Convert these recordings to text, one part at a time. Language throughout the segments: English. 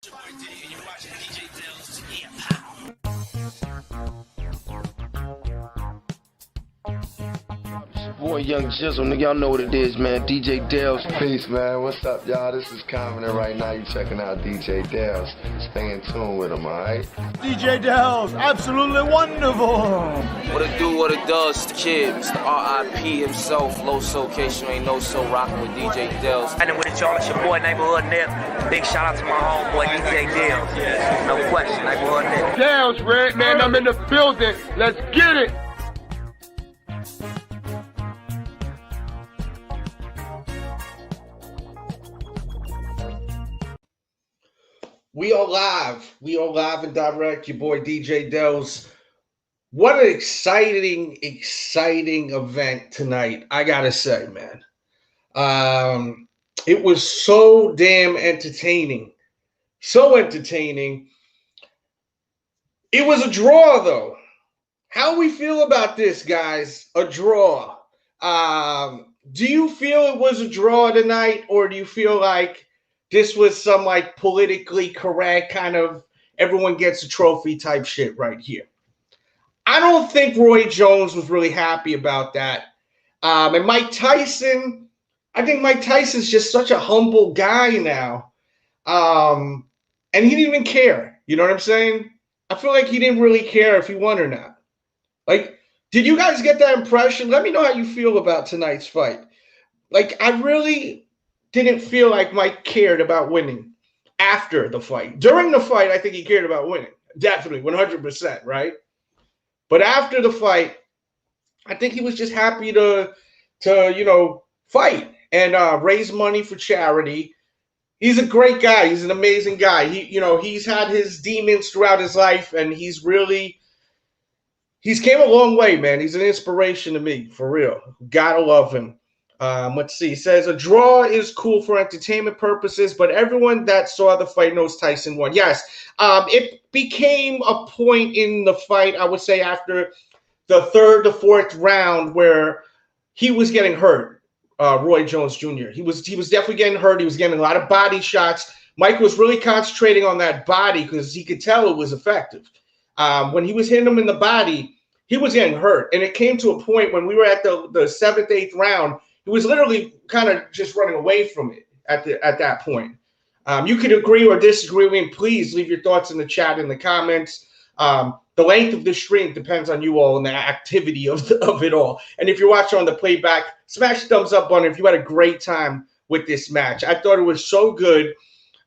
And you're watching DJ Dell's Boy, Young Jizzle, nigga, y'all know what it is, man. DJ Dell's. Peace, man. What's up, y'all? This is Common, right now you checking out DJ Dell's. Stay in tune with him, all right? DJ Dell's, absolutely wonderful. What it do, what it does, the kid, Mr. R.I.P. himself, Low Soul, case you ain't know so, rocking with DJ Dell's. And then with it, y'all, it's your boy, Neighborhood Nip. Big shout out to my homeboy, DJ Dell's. No question, Neighborhood Nip. Dell's, Red, man, I'm in the building. Let's get it. We are live. We are live and direct. Your boy DJ Dell's. What an exciting event tonight. I gotta say, man. It was so damn entertaining. So entertaining. It was a draw, though. How we feel about this, guys? A draw. Do you feel it was a draw tonight, or do you feel like this was some like politically correct kind of everyone gets a trophy type shit right here? I don't think Roy Jones was really happy about that. And Mike Tyson, I think Mike Tyson's just such a humble guy now. And he didn't even care. You know what I'm saying? I feel like he didn't really care if he won or not. Like, did you guys get that impression? Let me know how you feel about tonight's fight. Like, I really didn't feel like Mike cared about winning after the fight. During the fight, I think he cared about winning. Definitely, 100%, right? But after the fight, I think he was just happy to fight and raise money for charity. He's a great guy. He's an amazing guy. He's had his demons throughout his life, and he's came a long way, man. He's an inspiration to me, for real. Gotta love him. Let's see. He says, a draw is cool for entertainment purposes, but everyone that saw the fight knows Tyson won. Yes. It became a point in the fight, I would say, after the third to fourth round where he was getting hurt, Roy Jones Jr. He was definitely getting hurt. He was getting a lot of body shots. Mike was really concentrating on that body because he could tell it was effective. When he was hitting him in the body, he was getting hurt. And it came to a point when we were at the seventh, eighth round, he was literally kind of just running away from it at that point. You could agree or disagree with me. Please leave your thoughts in the chat, in the comments. The length of the stream depends on you all and the activity of it all. And if you're watching on the playback, smash the thumbs up button if you had a great time with this match. I thought it was so good.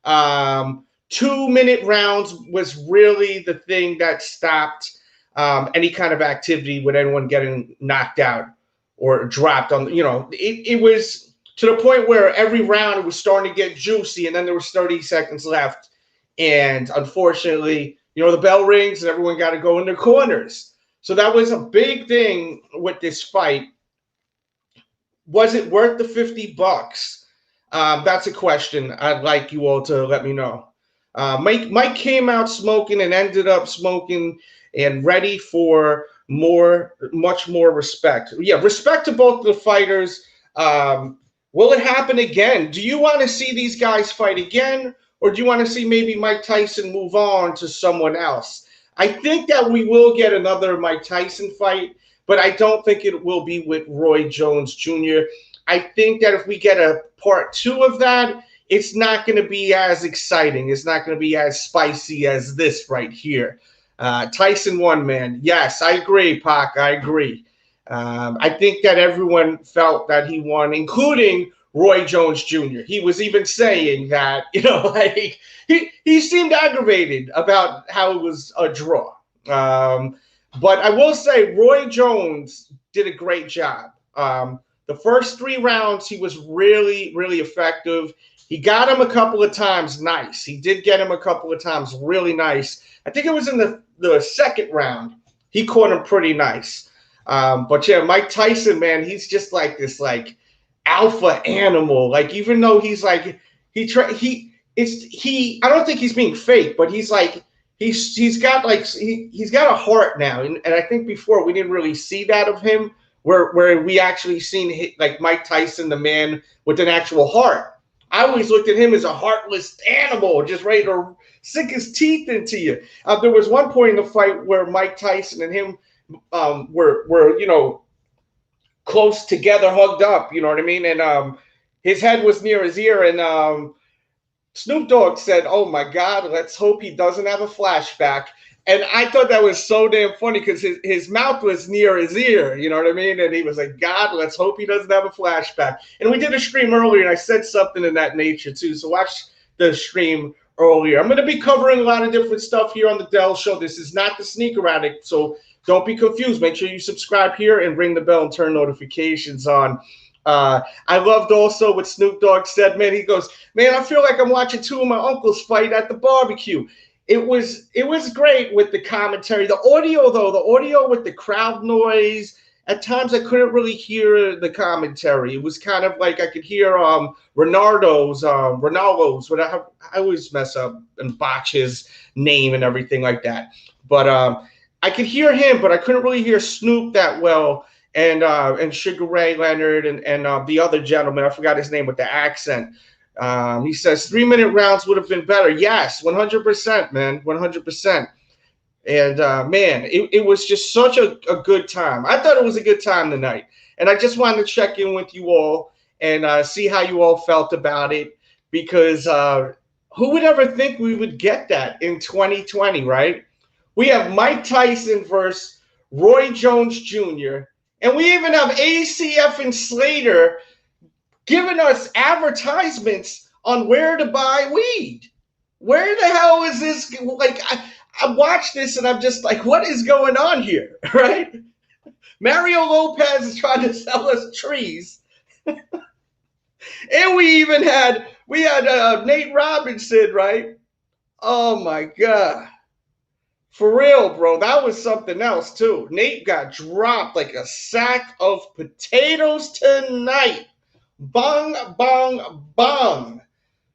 2-minute rounds was really the thing that stopped any kind of activity with anyone getting knocked out or dropped on, it was to the point where every round it was starting to get juicy, and then there was 30 seconds left. And unfortunately, the bell rings and everyone got to go in their corners. So that was a big thing with this fight. Was it worth the $50? That's a question I'd like you all to let me know. Mike came out smoking and ended up smoking and ready for much more respect. Yeah, respect to both the fighters. Will it happen again? Do you want to see these guys fight again, or do you want to see maybe Mike Tyson move on to someone else? I think that we will get another Mike Tyson fight, but I don't think it will be with Roy Jones Jr. I think that if we get a part 2 of that, it's not going to be as exciting. It's not going to be as spicy as this right here. Tyson won, man. Yes, I agree, Pac. I agree. I think that everyone felt that he won, including Roy Jones Jr. He was even saying that, he seemed aggravated about how it was a draw. But I will say Roy Jones did a great job. The first 3 rounds, he was really, really effective. He got him a couple of times nice. He did get him a couple of times really nice. I think it was in the second round. He caught him pretty nice. But yeah, Mike Tyson, man, he's just like this alpha animal. Like, even though he's like I don't think he's being fake, but he's like he's got a heart now. And I think before we didn't really see that of him, where we actually seen like Mike Tyson, the man with an actual heart. I always looked at him as a heartless animal, just ready to sink his teeth into you. There was one point in the fight where Mike Tyson and him were close together, hugged up. You know what I mean? And his head was near his ear, and Snoop Dogg said, "Oh my God, let's hope he doesn't have a flashback." And I thought that was so damn funny because his mouth was near his ear, you know what I mean? And he was like, God, let's hope he doesn't have a flashback. And we did a stream earlier, and I said something in that nature, too. So watch the stream earlier. I'm going to be covering a lot of different stuff here on the Dell Show. This is not the Sneaker Addict, so don't be confused. Make sure you subscribe here and ring the bell and turn notifications on. I loved also what Snoop Dogg said, man. He goes, man, I feel like I'm watching two of my uncles fight at the barbecue. It was great with the commentary. The audio with the crowd noise, at times I couldn't really hear the commentary. It was kind of like I could hear Ronaldo's, I always mess up and botch his name and everything like that. But I could hear him, but I couldn't really hear Snoop that well. And Sugar Ray Leonard and the other gentleman, I forgot his name with the accent. He says 3-minute rounds would have been better. Yes, 100%, man, 100%. And man, it was just such a good time. I thought it was a good time tonight. And I just wanted to check in with you all and see how you all felt about it, because who would ever think we would get that in 2020, right? We have Mike Tyson versus Roy Jones Jr., and we even have ACF and Slater giving us advertisements on where to buy weed. Where the hell is this? Like, I watched this and I'm just like, what is going on here, right? Mario Lopez is trying to sell us trees. And we had Nate Robinson, right? Oh my God. For real, bro. That was something else too. Nate got dropped like a sack of potatoes tonight. Bong, bong, bong.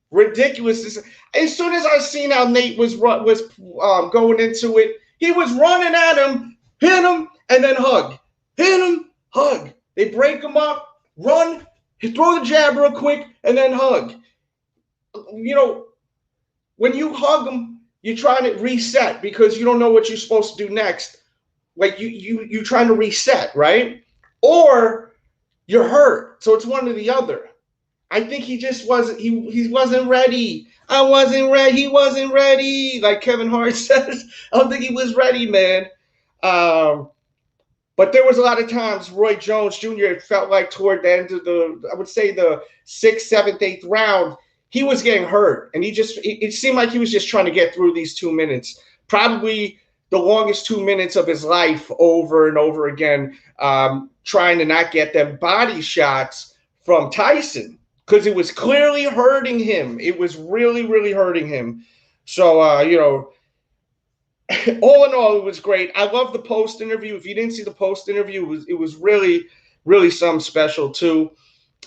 Ridiculous. As soon as I seen how Nate was going into it, he was running at him, hit him, and then hug. Hit him, hug. They break him up, run, throw the jab real quick, and then hug. You know, when you hug him, you're trying to reset because you don't know what you're supposed to do next. Like you're trying to reset, right? Or you're hurt. So it's one or the other. I think he just wasn't. He wasn't ready. I wasn't ready. He wasn't ready. Like Kevin Hart says, I don't think he was ready, man. But there was a lot of times Roy Jones Jr. It felt like toward the end of I would say the 6th, 7th, 8th round, he was getting hurt, and it seemed like he was just trying to get through these 2 minutes, probably the longest 2 minutes of his life, over and over again, trying to not get them body shots from Tyson, because it was clearly hurting him. It was really, really hurting him. So, all in all, it was great. I love the post interview. If you didn't see the post interview, it was really, really something special too.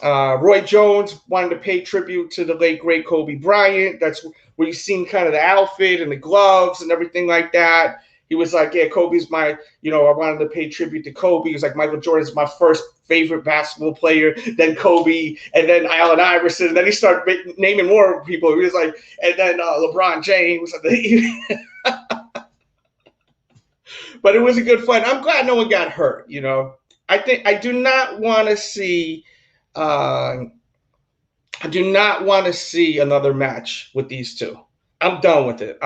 Roy Jones wanted to pay tribute to the late, great Kobe Bryant. That's where you've seen kind of the outfit and the gloves and everything like that. He was like, yeah, Kobe's my, I wanted to pay tribute to Kobe. He was like, Michael Jordan's my first favorite basketball player, then Kobe, and then Allen Iverson. And then he started naming more people. He was like, and then LeBron James. But it was a good fight. I'm glad no one got hurt, I do not want to see another match with these two. I'm done with it.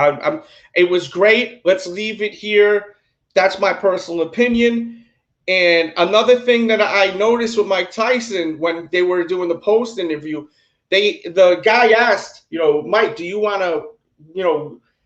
It was great. Let's leave it here. That's my personal opinion. And another thing that I noticed with Mike Tyson when they were doing the post interview, the guy asked, Mike, do you want to,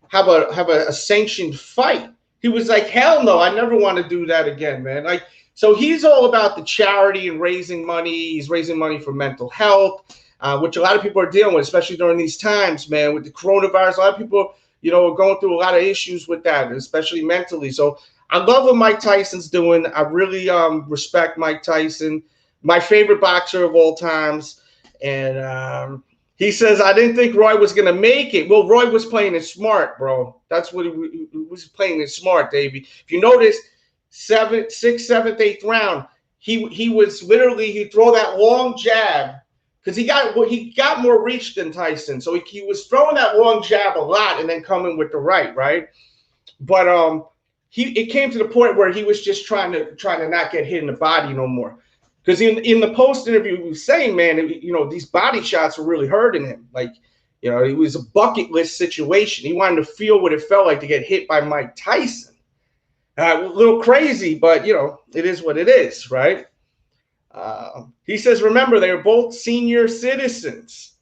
have a sanctioned fight? He was like, hell no, I never want to do that again, man. Like, so he's all about the charity and raising money. He's raising money for mental health, which a lot of people are dealing with, especially during these times, man, with the coronavirus. A lot of people, are going through a lot of issues with that, especially mentally. So I love what Mike Tyson's doing. I really respect Mike Tyson, my favorite boxer of all times. And he says, I didn't think Roy was going to make it. Well, Roy was playing it smart, bro. That's what he was playing it smart, Davey. If you notice, 6th, 7th, 8th round, he was literally, he'd throw that long jab, because he got more reach than Tyson, so he was throwing that long jab a lot and then coming with the right. But it came to the point where he was just trying to not get hit in the body no more. Because in the post interview, he was saying, man, these body shots were really hurting him. Like, it was a bucket list situation. He wanted to feel what it felt like to get hit by Mike Tyson. A little crazy, but it is what it is, right? He says, remember, they're both senior citizens.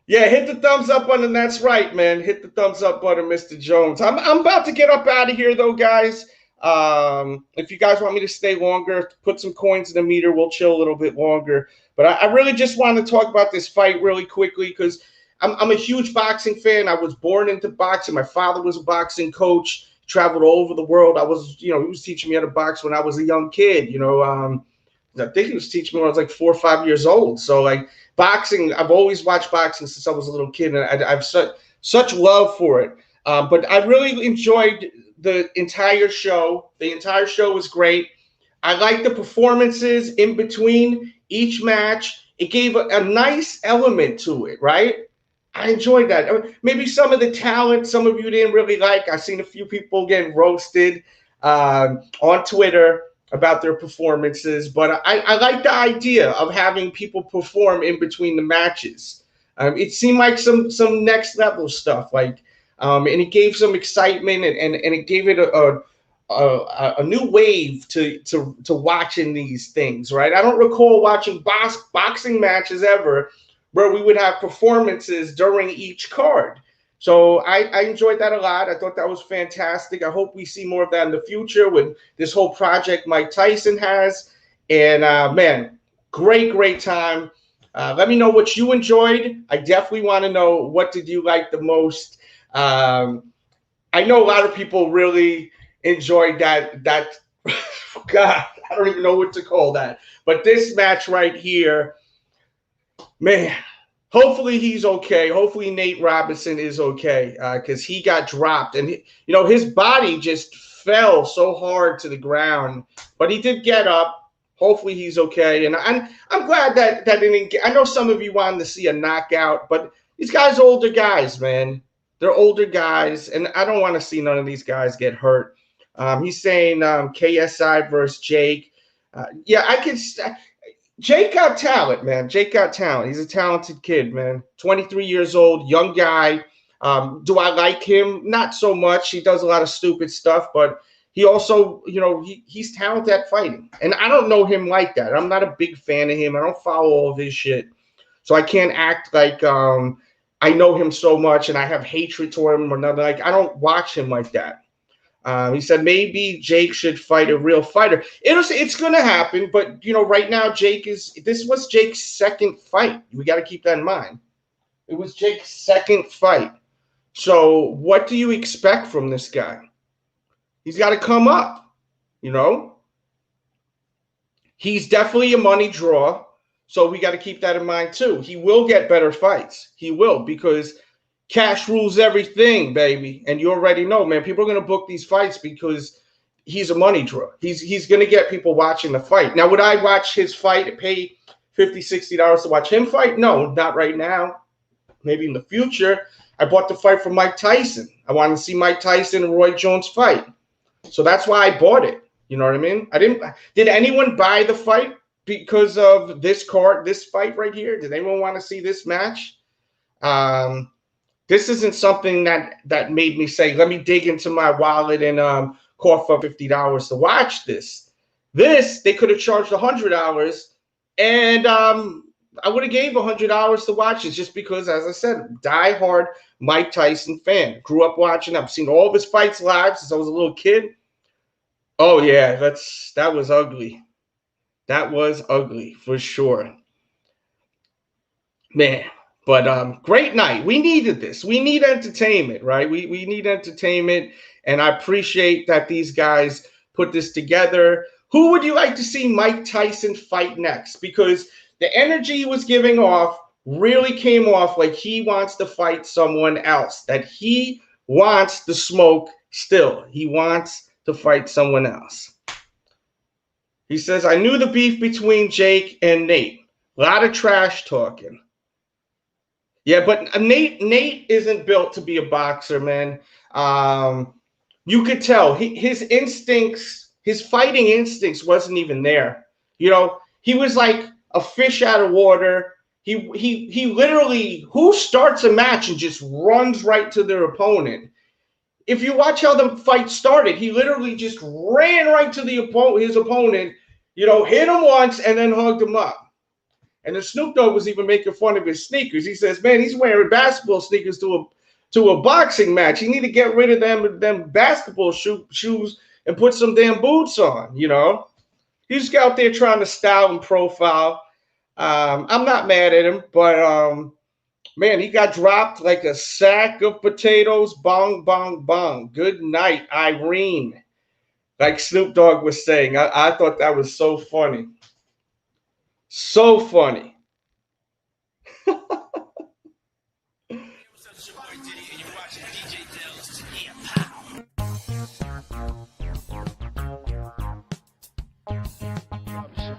Yeah, hit the thumbs up button. That's right, man. Hit the thumbs up button, Mr. Jones. I'm about to get up out of here, though, guys. If you guys want me to stay longer, put some coins in the meter. We'll chill a little bit longer. But I really just wanted to talk about this fight really quickly because I'm a huge boxing fan. I was born into boxing. My father was a boxing coach. Traveled all over the world. He was teaching me how to box when I was a young kid. I think he was teaching me when I was like 4 or 5 years old. So like boxing, I've always watched boxing since I was a little kid, and I've such love for it. But I really enjoyed the entire show. The entire show was great. I liked the performances in between each match. It gave a nice element to it, right? I enjoyed that. Maybe some of the talent, some of you didn't really like. I've seen a few people getting roasted on Twitter about their performances, but I like the idea of having people perform in between the matches. It seemed like some next level stuff, and it gave some excitement and it gave it a new wave to watching these things, right? I don't recall watching boxing matches ever where we would have performances during each card. So I enjoyed that a lot. I thought that was fantastic. I hope we see more of that in the future with this whole project Mike Tyson has. And, man, great time. Let me know what you enjoyed. I definitely want to know, what did you like the most? I know a lot of people really enjoyed that God, I don't even know what to call that. But this match right here, man, hopefully he's okay. Hopefully Nate Robinson is okay because he got dropped. And, his body just fell so hard to the ground. But he did get up. Hopefully he's okay. And I'm glad that didn't get – I know some of you wanted to see a knockout, but these guys are older guys, man. They're older guys, and I don't want to see none of these guys get hurt. He's saying KSI versus Jake. Yeah, I could – Jake got talent, man. Jake got talent. He's a talented kid, man. 23 years old, young guy. Do I like him? Not so much. He does a lot of stupid stuff, but he also, he's talented at fighting. And I don't know him like that. I'm not a big fan of him. I don't follow all of his shit. So I can't act like I know him so much and I have hatred toward him or nothing. Like, I don't watch him like that. He said maybe Jake should fight a real fighter. It's going to happen, but, right now this was Jake's second fight. We got to keep that in mind. It was Jake's second fight. So what do you expect from this guy? He's got to come up, He's definitely a money draw, so we got to keep that in mind too. He will get better fights. He will, because cash rules everything, baby. And you already know, man, people are going to book these fights because he's a money draw. He's going to get people watching the fight. Now, would I watch his fight and pay $50, $60 to watch him fight? No, not right now. Maybe in the future. I bought the fight for Mike Tyson. I wanted to see Mike Tyson and Roy Jones fight. So that's why I bought it. You know what I mean? Did anyone buy the fight because of this fight right here? Did anyone want to see this match? This isn't something that made me say, let me dig into my wallet and cough up $50 to watch this. This, they could have charged $100, and I would have gave $100 to watch it just because, as I said, diehard Mike Tyson fan. Grew up watching. I've seen all of his fights live since I was a little kid. Oh, yeah, that was ugly. That was ugly for sure. Man. But great night. We needed this. We need entertainment, right? We need entertainment, and I appreciate that these guys put this together. Who would you like to see Mike Tyson fight next? Because the energy he was giving off really came off like he wants to fight someone else, that he wants the smoke still. He wants to fight someone else. He says, I knew the beef between Jake and Nate. A lot of trash talking. Yeah, but Nate isn't built to be a boxer, man. You could tell his instincts, his fighting instincts wasn't even there. You know, he was like a fish out of water. He literally, who starts a match and just runs right to their opponent? If you watch how the fight started, he literally just ran right to his opponent, you know, hit him once and then hugged him up. And the Snoop Dogg was even making fun of his sneakers. He says, man, he's wearing basketball sneakers to a boxing match. You need to get rid of them basketball shoes and put some damn boots on, you know. He's out there trying to style and profile. I'm not mad at him, but man, he got dropped like a sack of potatoes. Bong, bong, bong. Good night, Irene. Like Snoop Dogg was saying. I thought that was so funny. So funny. What's up, it's your boy Diddy, and you're watching DJ Dell's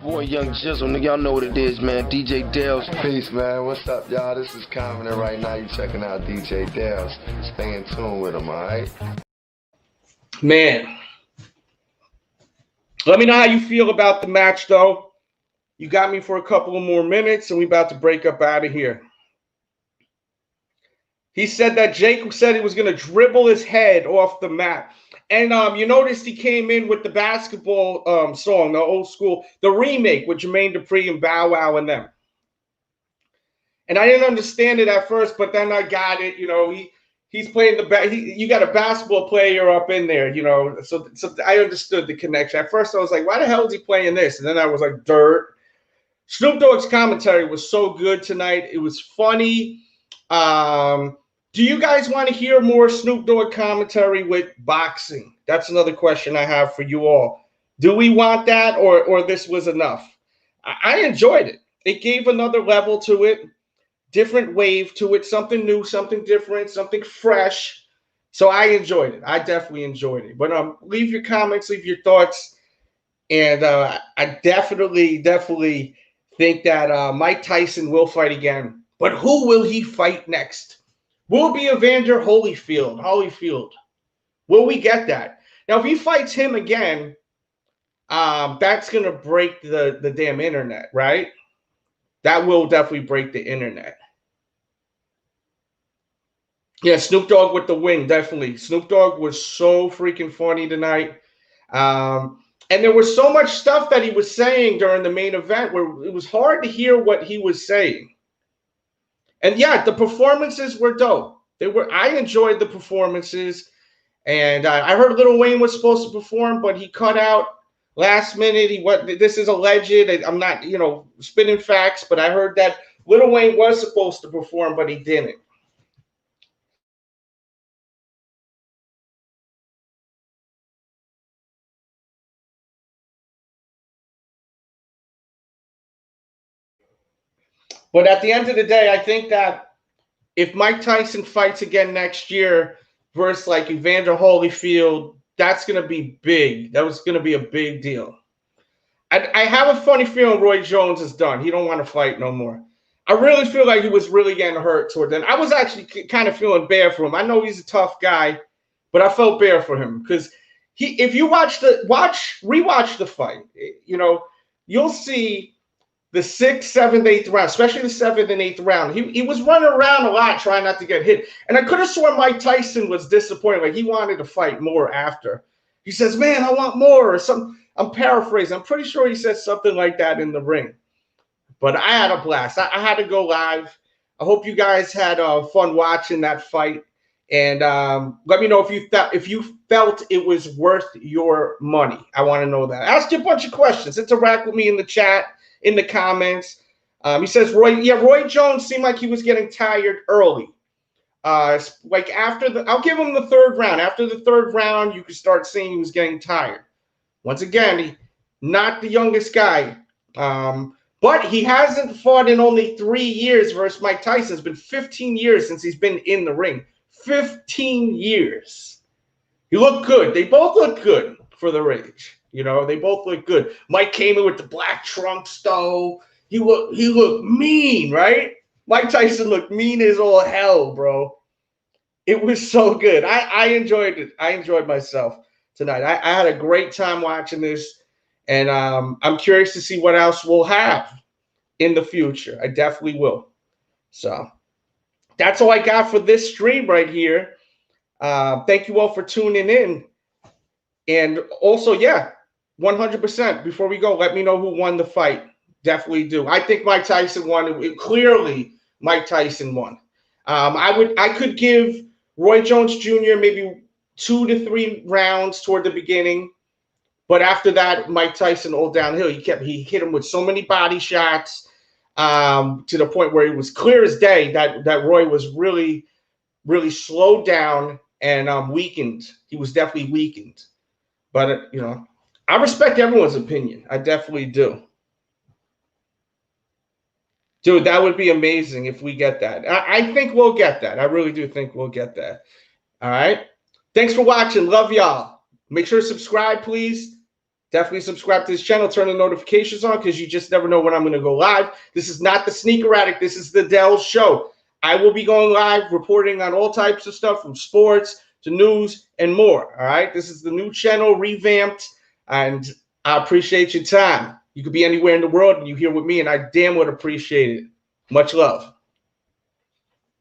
Boy, Young Jizzle, nigga, y'all know what it is, man. DJ Dell's. Peace, man. What's up, y'all? This is Common, and right now you checking out DJ Dell's. Stay in tune with him, all right? Man. Let me know how you feel about the match, though. You got me for a couple of more minutes, and we about to break up out of here. He said that Jake said he was going to dribble his head off the mat. And you noticed he came in with the basketball song, the old school, the remake with Jermaine Dupri and Bow Wow and them. And I didn't understand it at first, but then I got it. You know, he's playing you got a basketball player up in there, you know. So I understood the connection. At first I was like, why the hell is he playing this? And then I was like, dirt. Snoop Dogg's commentary was so good tonight. It was funny. Do you guys want to hear more Snoop Dogg commentary with boxing? That's another question I have for you all. Do we want that, or this was enough? I enjoyed it. It gave another level to it, different wave to it, something new, something different, something fresh. So I enjoyed it. I definitely enjoyed it. But leave your comments, leave your thoughts. And I definitely think that Mike Tyson will fight again. But who will he fight next? Will it be Evander Holyfield? Will we get that? Now, if he fights him again, that's going to break the damn internet, right? That will definitely break the internet. Yeah, Snoop Dogg with the win, definitely. Snoop Dogg was so freaking funny tonight. And there was so much stuff that he was saying during the main event where it was hard to hear what he was saying. And yeah, the performances were dope. I enjoyed the performances. And I heard Lil Wayne was supposed to perform, but he cut out last minute. This is alleged. I'm not, spinning facts, but I heard that Lil Wayne was supposed to perform, but he didn't. But at the end of the day, I think that if Mike Tyson fights again next year versus like Evander Holyfield, that's going to be big. That was going to be a big deal. I have a funny feeling Roy Jones is done. He don't want to fight no more. I really feel like he was really getting hurt toward then. I was actually kind of feeling bad for him. I know he's a tough guy, but I felt bad for him because if you rewatch the fight, you'll see the 6th, 7th, 8th round, especially the 7th and 8th round, he was running around a lot trying not to get hit. And I could have sworn Mike Tyson was disappointed. Like he wanted to fight more after. He says, man, I want more or something. I'm paraphrasing. I'm pretty sure he said something like that in the ring. But I had a blast. I had to go live. I hope you guys had fun watching that fight. And let me know if you felt it was worth your money. I want to know that. Ask you a bunch of questions. Interact with me in the chat. In the comments. He says, Roy Jones seemed like he was getting tired early. Like I'll give him the 3rd round. After the 3rd round, you could start seeing he was getting tired. Once again, he not the youngest guy. But he hasn't fought in only 3 years versus Mike Tyson. It's been 15 years since he's been in the ring. 15 years. He looked good. They both look good for their age. They both look good. Mike came in with the black trunks, though. he looked mean, right? Mike Tyson looked mean as all hell, bro. It was so good. I enjoyed it. I enjoyed myself tonight. I had a great time watching this, and I'm curious to see what else we'll have in the future. I definitely will. So that's all I got for this stream right here. Thank you all for tuning in. And also, yeah, 100%. Before we go, let me know who won the fight. Definitely do. I think Mike Tyson won. Clearly, Mike Tyson won. I could give Roy Jones Jr. maybe 2 to 3 rounds toward the beginning, but after that, Mike Tyson all downhill. He hit him with so many body shots to the point where it was clear as day that Roy was really, really slowed down and weakened. He was definitely weakened. But I respect everyone's opinion. I definitely do. Dude, that would be amazing if we get that. I think we'll get that. I really do think we'll get that. All right. Thanks for watching. Love y'all. Make sure to subscribe, please. Definitely subscribe to this channel. Turn the notifications on because you just never know when I'm going to go live. This is not the Sneaker Addict. This is the Dells Show. I will be going live, reporting on all types of stuff from sports to news and more. All right. This is the new channel, revamped, and I appreciate your time. You could be anywhere in the world and you here with me, and I damn would appreciate it. Much love.